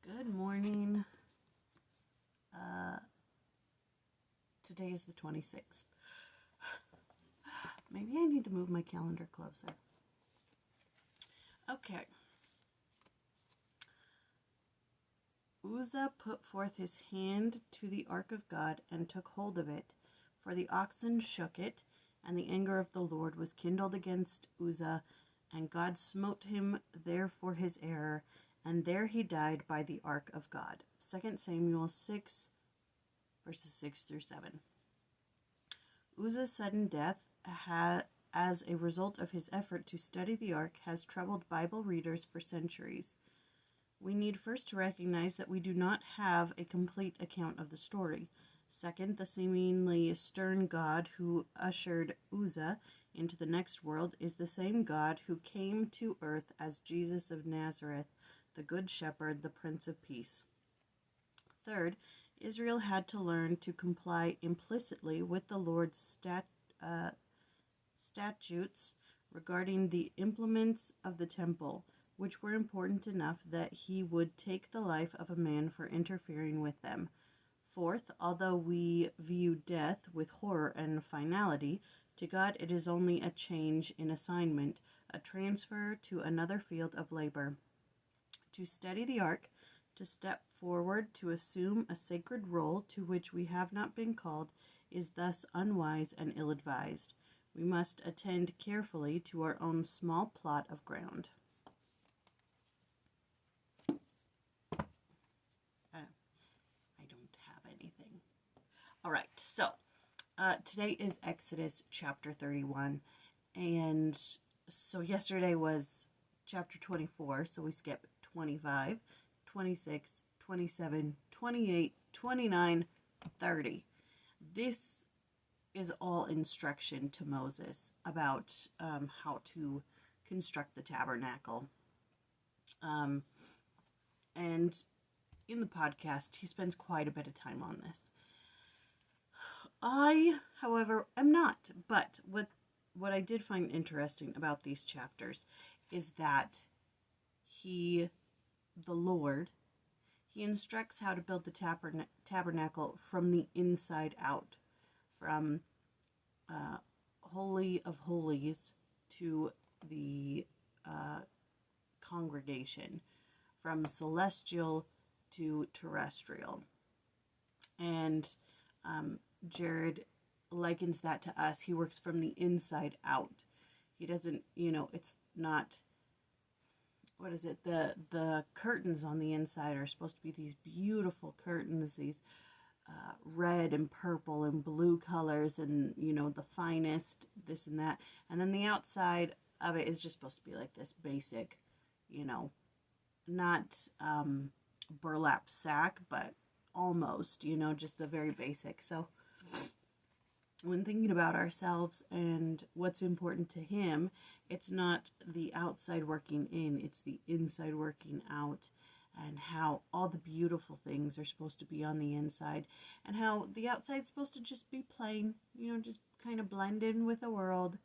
Good morning. Today is the 26th. Maybe I need to move my calendar closer. Okay. Uzzah put forth his hand to the ark of God and took hold of it, for the oxen shook it, and the anger of the Lord was kindled against Uzzah, and God smote him there for his error, and there he died by the ark of God. 2 Samuel 6, verses 6 through 7. Uzzah's sudden death, as a result of his effort to study the ark, has troubled Bible readers for centuries. We need first to recognize that we do not have a complete account of the story. Second, the seemingly stern God who ushered Uzzah into the next world is the same God who came to earth as Jesus of Nazareth, the Good Shepherd, the Prince of Peace. Third, Israel had to learn to comply implicitly with the Lord's statutes regarding the implements of the temple, which were important enough that he would take the life of a man for interfering with them. Fourth, although we view death with horror and finality, to God it is only a change in assignment, a transfer to another field of labor. To study the ark, to step forward to assume a sacred role to which we have not been called, is thus unwise and ill-advised. We must attend carefully to our own small plot of ground. I don't have anything. All right, so today is Exodus chapter 31, and so yesterday was chapter 24, so we skip 25, 26, 27, 28, 29, 30. This is all instruction to Moses about how to construct the tabernacle. And in the podcast, he spends quite a bit of time on this. I, however, am not. But what I did find interesting about these chapters is that the Lord, he instructs how to build the tabernacle from the inside out, from Holy of Holies to the congregation, from celestial to terrestrial. And Jared likens that to us. He works from the inside out. He doesn't, it's not, what is it? The curtains on the inside are supposed to be these beautiful curtains, these red and purple and blue colors, and, the finest, this and that. And then the outside of it is just supposed to be like this basic, not burlap sack, but almost, just the very basic. So when thinking about ourselves and what's important to him, it's not the outside working in, it's the inside working out, and how all the beautiful things are supposed to be on the inside, and how the outside's supposed to just be plain, just kind of blend in with the world,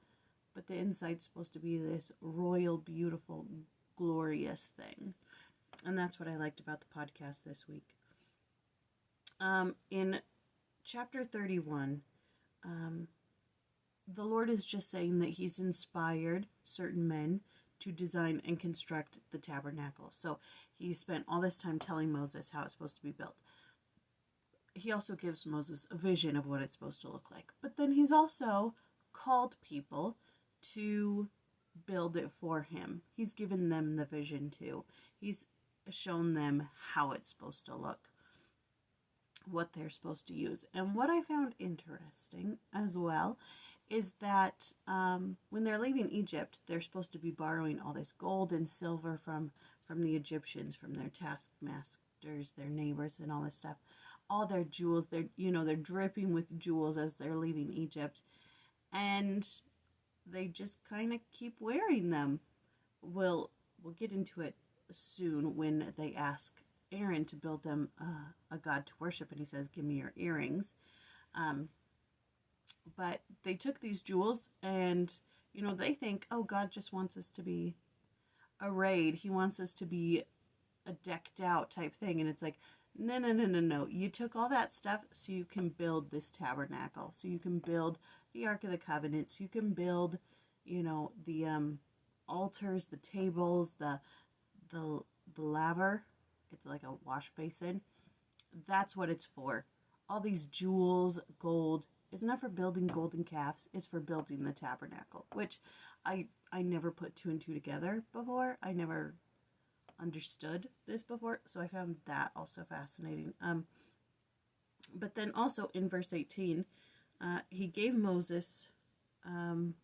but the inside's supposed to be this royal, beautiful, glorious thing. And that's what I liked about the podcast this week. In chapter 31, the Lord is just saying that he's inspired certain men to design and construct the tabernacle. So he spent all this time telling Moses how it's supposed to be built. He also gives Moses a vision of what it's supposed to look like. But then he's also called people to build it for him. He's given them the vision too. He's shown them how it's supposed to look, what they're supposed to use. And what I found interesting as well is that when they're leaving Egypt, they're supposed to be borrowing all this gold and silver from the Egyptians, from their taskmasters, their neighbors, and all this stuff. All their jewels, they're dripping with jewels as they're leaving Egypt. And they just kind of keep wearing them. We'll get into it soon when they ask Aaron to build them a god to worship, and he says, "Give me your earrings." But they took these jewels, and they think, oh, God just wants us to be arrayed. He wants us to be a decked out type thing. And it's like, no, no, no, no, no. You took all that stuff so you can build this tabernacle. So you can build the Ark of the Covenant. So you can build, the altars, the tables, the laver. It's like a wash basin. That's what it's for. All these jewels, gold. It's not for building golden calves. It's for building the tabernacle, which I never put two and two together before. I never understood this before, so I found that also fascinating. But then also in verse 18, he gave Moses, when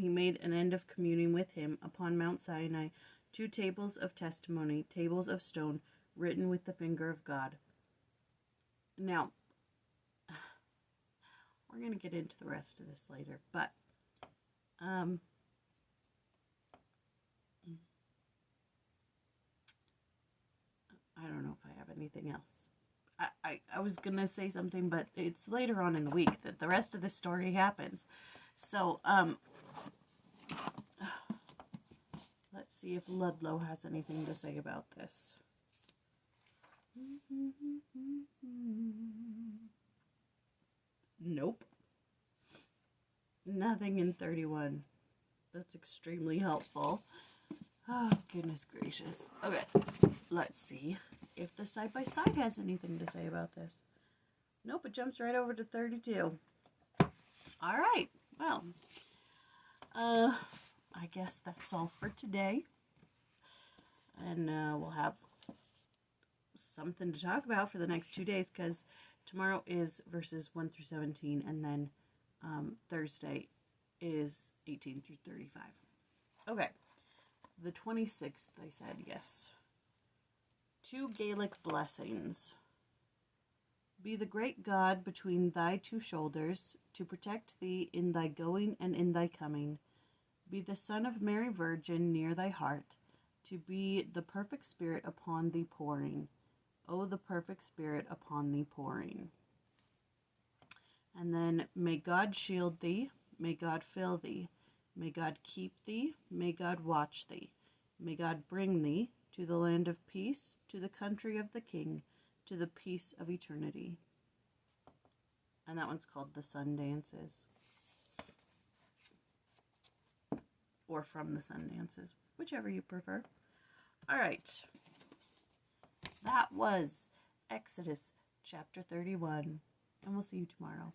he made an end of communing with him upon Mount Sinai, 2 tables of testimony, tables of stone, written with the finger of God. Now, we're going to get into the rest of this later, but I don't know if I have anything else. I was going to say something, but it's later on in the week that the rest of this story happens. So, let's see if Ludlow has anything to say about this. Nope. Nothing in 31. That's extremely helpful. Oh, goodness gracious. Okay, let's see if the side-by-side has anything to say about this. Nope, it jumps right over to 32. All right, well, I guess that's all for today. And we'll have something to talk about for the next 2 days, because tomorrow is verses 1 through 17, and then Thursday is 18 through 35. Okay, the 26th, I said, yes. 2 Gaelic blessings. Be the great God between thy 2 shoulders, to protect thee in thy going and in thy coming. Be the Son of Mary Virgin near thy heart, to be the perfect Spirit upon thee pouring. O the perfect Spirit upon thee pouring. And then, may God shield thee, may God fill thee, may God keep thee, may God watch thee, may God bring thee to the land of peace, to the country of the King, to the peace of eternity. And that one's called The Sun Dances. Or From the Sun Dances, whichever you prefer. All right. That was Exodus chapter 31. And we'll see you tomorrow.